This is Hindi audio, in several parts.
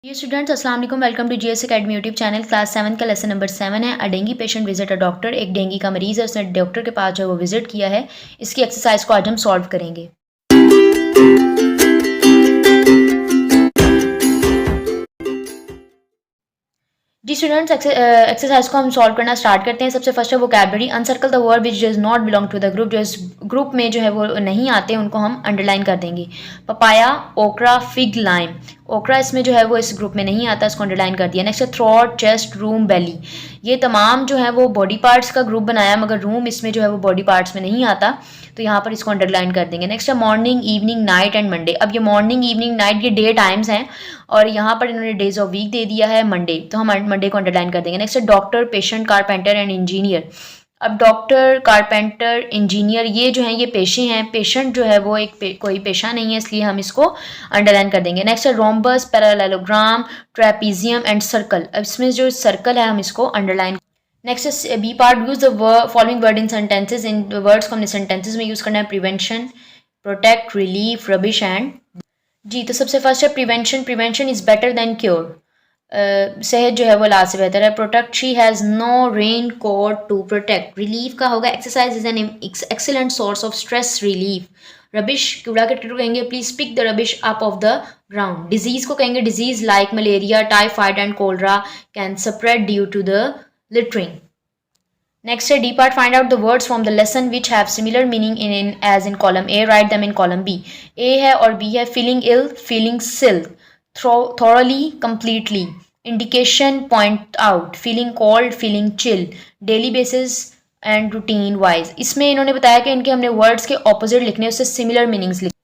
ये स्टूडेंट्स अस्सलाम वालेकुम, welcome to GS academy YouTube channel. Class 7 का लेसन नंबर 7 है। A dengue patient visit a doctor. एक डेंगी का मरीज़ है, उसने डॉक्टर के पास जो है वो विजिट किया है। इसकी एक्सरसाइज को आज हम सॉल्व करेंगे। जी स्टूडेंट्स, एक्सरसाइज को हम सॉल्व करना स्टार्ट करते हैं। सबसे फर्स्ट है vocabulary. Uncircle the word which does not belong to the group. जो इस ग्रुप में जो है वो नहीं आते उनको हम अंडरलाइन कर देंगे। पपाया, ओकरा, फिग, लाइम। ओकरा इसमें जो है वो इस ग्रुप में नहीं आता, इसको अंडरलाइन कर दिया। नेक्स्ट है थ्रोट, चेस्ट, रूम, बेली। ये तमाम जो है वो बॉडी पार्ट्स का ग्रुप बनाया, मगर रूम इसमें जो है वो बॉडी पार्ट्स में नहीं आता, तो यहाँ पर इसको अंडरलाइन कर देंगे। नेक्स्ट है morning, evening, night and Monday. अब ये मॉर्निंग, इवनिंग, नाइट ये डे टाइम्स हैं और यहाँ पर इन्होंने डेज ऑफ वीक दे दिया है मंडे, तो हम मंडे को अंडरलाइन कर देंगे। नेक्स्ट है doctor, patient, carpenter and engineer. अब डॉक्टर, कारपेंटर, इंजीनियर ये जो हैं ये पेशे हैं। पेशेंट जो है वो कोई पेशा नहीं है, इसलिए हम इसको अंडरलाइन कर देंगे। नेक्स्ट है rhombus, parallelogram, trapezium and circle. अब इसमें जो सर्कल है हम इसको अंडरलाइन। नेक्स्ट है B part. Use the following word in sentences. इन वर्ड्स को हमने सेंटेंसेज में यूज करना है। Prevention, protect, relief, rubbish and. जी तो सबसे फर्स्ट है prevention. Prevention is better than cure. सेहत जो है वो इलाज से बेहतर है। Protect, she has no raincoat to protect. Relief का होगा exercise is an excellent source of stress relief. Rubbish, कूड़ा करकट को कहेंगे please pick the rubbish up off the ground. Disease को कहेंगे disease like malaria, typhoid and cholera can spread due to the littering. Next है D part. Find out the words from the lesson which have similar meaning in as in column A. Write them in column B. A है और B है feeling ill, feeling sill, thoroughly, completely. Indication, point out. Feeling cold, feeling chill. Daily basis and routine wise. इसमें इन्होंने बताया कि इनके हमने words के opposite लिखने, उससे similar meanings लिखने।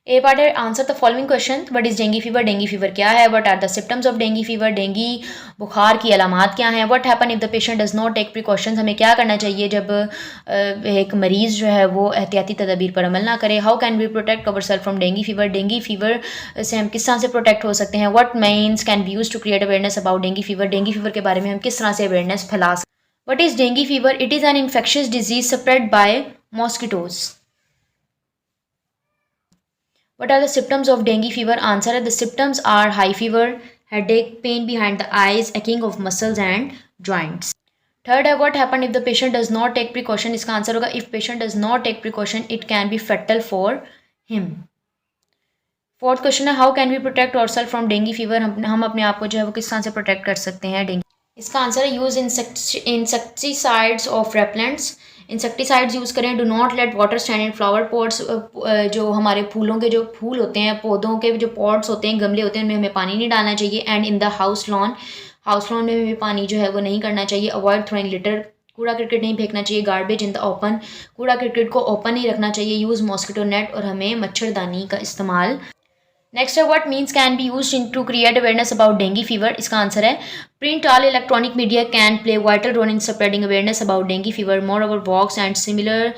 ए पार्ट है answer the following question. What is dengue fever? Dengue fever क्या है? What are the symptoms of dengue fever? Dengue बुखार की अलामात क्या हैं? What happen if the patient does not take precautions? हमें क्या करना चाहिए जब एक मरीज़ जो है वो एहतियाती तदबीर पर अमल ना करे? How can we protect our self from dengue fever? Dengue fever से हम किस तरह से प्रोटेक्ट हो सकते हैं? What means can be use to create awareness about dengue fever? Dengue fever के बारे में हम किस तरह से अवेयरनेस फैला सकते हैं? What is dengue fever? It is an infectious disease spread by mosquitoes. What are the symptoms of dengue fever? Answer है the symptoms are high fever, headache, pain behind the eyes, aching of muscles and joints. Third है what happen if the patient does not take precaution? इसका आंसर होगा if patient does not take precaution it can be fatal for him. Fourth question है how can we protect our self from dengue fever? हम अपने आप को जो है वो किस तरह से प्रोटेक्ट कर सकते हैं डेंगी? इसका आंसर है use insecticides of repellents. Insecticides use करें। Do not let water stand in flower pots. जो हमारे फूलों के जो फूल होते हैं, पौधों के जो पॉट्स होते हैं, गमले होते हैं, उनमें हमें पानी नहीं डालना चाहिए। And in the house lawn में भी पानी जो है वो नहीं करना चाहिए। अवॉइड थ्रोइंग लिटर, कूड़ा क्रिकेट नहीं फेंकना चाहिए। गार्बेज इन द ओपन, कूड़ा क्रिकेट को ओपन ही रखना चाहिए। यूज़ मॉस्किटो नेट, और हमें मच्छरदानी का इस्तेमाल। नेक्स्ट है what means can be use to create awareness about dengue fever? इसका आंसर है print all electronic media can play vital role in spreading awareness about dengue fever. Moreover walks and similar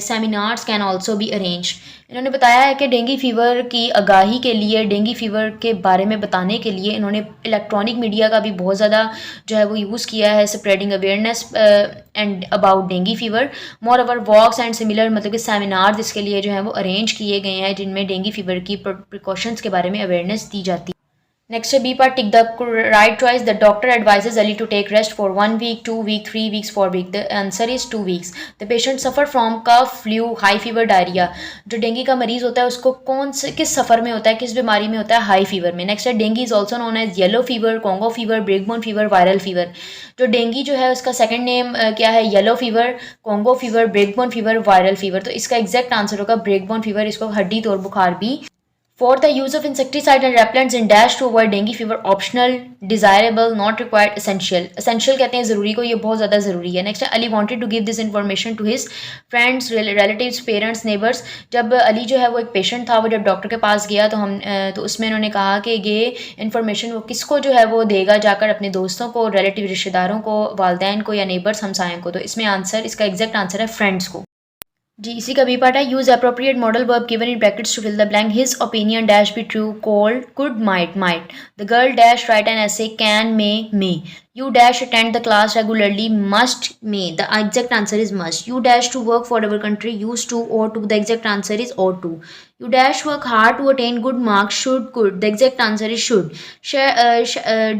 seminars can also be arrange. इन्होंने बताया है कि डेंगी फीवर की आगाही के लिए, डेंगी फीवर के बारे में बताने के लिए इन्होंने इलेक्ट्रॉनिक मीडिया का भी बहुत ज़्यादा जो है वो यूज़ किया है spreading awareness and about dengue fever. Moreover walks and similar मतलब कि सेमिनार्स इसके लिए जो है वो अरेंज किए गए हैं, जिनमें डेंगी फीवर की प्रिकॉशंस के बारे में अवेयरनेस दी जाती है। नेक्स्ट है B part. Tick the right choice. The doctor advises Ali to take rest for 1 week, 2 week, 3 weeks, 4 week. The answer is 2 weeks. The patient suffer from cough, flu, high fever, diarrhoea. जो डेंगी का मरीज होता है उसको किस सफ़र में होता है, किस बीमारी में होता है? हाई फीवर में। नेक्स्ट है dengue is also known as yellow fever, Congo fever, breakbone fever, viral fever. जो डेंगी जो है उसका सेकंड नेम क्या है? Yellow fever, Congo fever, breakbone fever, viral fever. तो इसका एग्जैक्ट आंसर होगा ब्रेकबोन फीवर। इसको हड्डी तौर बुखार भी। Fourth, the use of insecticide and repellents in dash to avoid dengue fever optional, desirable, not required, essential. Essential कहते हैं ज़रूरी को, ये बहुत ज़्यादा ज़रूरी है। नेक्स्ट है Ali wanted to give this information to his friends, relatives, parents, neighbors. जब अली जो है वो एक पेशेंट था, वो जब डॉक्टर के पास गया तो उसमें इन्होंने कहा कि ये इन्फॉर्मेशन वो किसको जो है वो देगा? जाकर अपने दोस्तों को, रिलेटिव रिश्तेदारों को, वालदैन को या नेबर्स हमसायों को। तो इसमें आंसर, इसका एग्जैक्ट आंसर है फ्रेंड्स को। जी इसी का बी पार्ट है use appropriate modal verb given in brackets to fill the blank. His opinion dash be true, could, could, might, the girl dash write an essay, can, may. You dash attend the class regularly. Must may. The exact answer is must. You dash to work for our country. Used to or to. The exact answer is ought to. You dash work hard to attain good marks. Should could. The exact answer is should.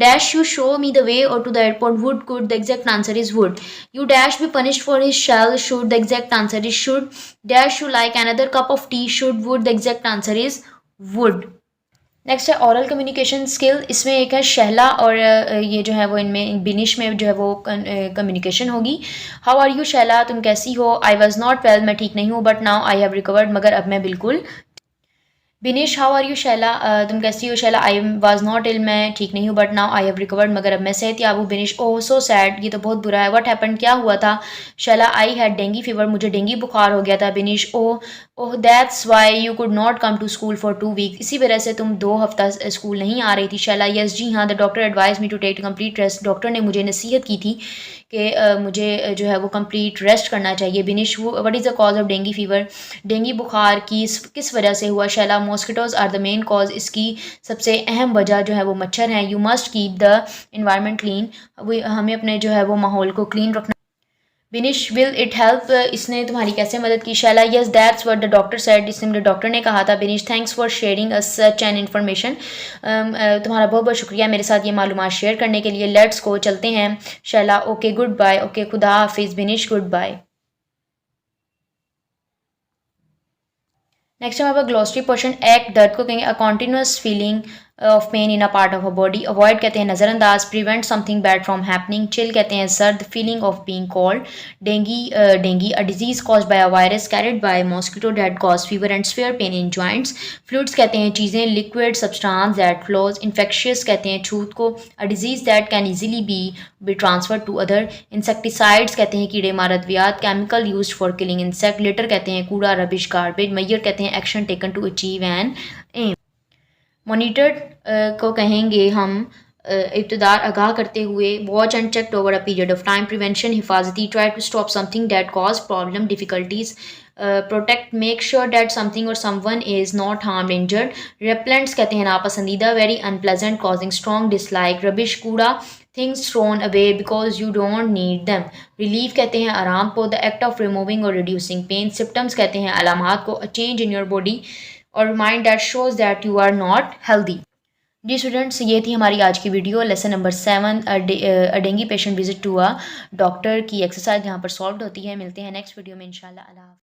Dash you show me the way or to the airport. Would could. The exact answer is would. You dash be punished for his shall. Should. The exact answer is should. Dash you like another cup of tea. Should would. The exact answer is would. Next है ओरल कम्युनिकेशन स्किल। इसमें एक है शहला और ये जो है वो इनमें बिनिश में जो है वो कम्युनिकेशन होगी। हाउ आर यू शहला, तुम कैसी हो। आई वॉज नॉट वेल, मैं ठीक नहीं हूँ, but now I have recovered, मगर अब मैं बिल्कुल। Binish how are you Shaila, तुम कैसी हो। Shaila I was not ill, मैं ठीक नहीं हूँ, but now I have recovered, मगर अब मैं सेहतयाब हूँ। बिनिश ओह सो सैड, ये तो बहुत बुरा है। व्हाट हैपेंड, क्या हुआ था। Shaila I had dengue fever, मुझे डेंगी बुखार हो गया था। Binish oh oh that's why you could not come to school for 2 week, इसी वजह से तुम 2 हफ्ता स्कूल नहीं आ रही थी। शैला यस जी हाँ, the doctor advise me to take complete rest, doctor ने मुझे नसीहत की थी कि मुझे जो है वो कंप्लीट रेस्ट करना चाहिए। Binish what is the cause of dengue fever, dengue बुखार की किस वजह से हुआ। Shaila mosquitoes are the main cause, इसकी सबसे अहम वजह जो है वो मच्छर हैं। You must keep the environment clean, हमें अपने जो है वो माहौल को क्लीन रखना। बिनिश विल इट हेल्प, इसने तुम्हारी कैसे मदद की। Shaila yes that's what the doctor said, इसने मुझे डॉक्टर ने कहा था। बिनिश thanks for sharing us such an information, तुम्हारा बहुत बहुत शुक्रिया मेरे साथ ये मालूमात शेयर करने के लिए। लेट्स गो, चलते हैं। Shaila okay goodbye, okay खुदा हाफिज़। बिनिश गुड बाय। नेक्स्ट हमारे पास ग्लॉसरी पोर्शन। एक दर्द को कहेंगे a continuous feeling of pain in a part of a body. Avoid कहते हैं नज़रअंदाज। Prevent something bad from happening. Chill कहते हैं सर्द। Feeling of being cold. Dinghy a disease cause by a virus carried by mosquito that cause fever and sphere pain in joints. Fluids कहते हैं चीज़ें। Liquid substance that flows. Infectious कहते हैं छूत को। A disease that can easily B transfer to other. Insecticides कहते हैं कीड़े मार अद्वियात। Chemical use for killing insect. Litter कहते हैं कूड़ा रबिश गार्बेज। मैयर कहते हैं action taken to achieve an aim. Monitored को कहेंगे हम इब्तदार आगाह करते हुए। Watch and check over a period of time. Prevention हिफाजती। Try to stop something that cause problem difficulties. Protect make sure that something और someone is not harm injured. Repellents कहते हैं नापसंदीदा। Very unpleasant causing strong dislike. Rubbish कूड़ा। Things thrown away because you don't need them. Relief कहते हैं आराम को। द एक्ट ऑफ रिमूविंग और रिड्यूसिंग पेन। सिम्टम्स कहते हैं अलामात को। A change in your body और mind that shows that you are not healthy. जी स्टूडेंट्स, ये थी हमारी आज की video. Lesson number 7 dengue patient visit to a doctor की एक्सरसाइज यहाँ पर सॉल्व होती है। मिलते हैं नेक्स्ट वीडियो में इंशाल्लाह। अल्लाह।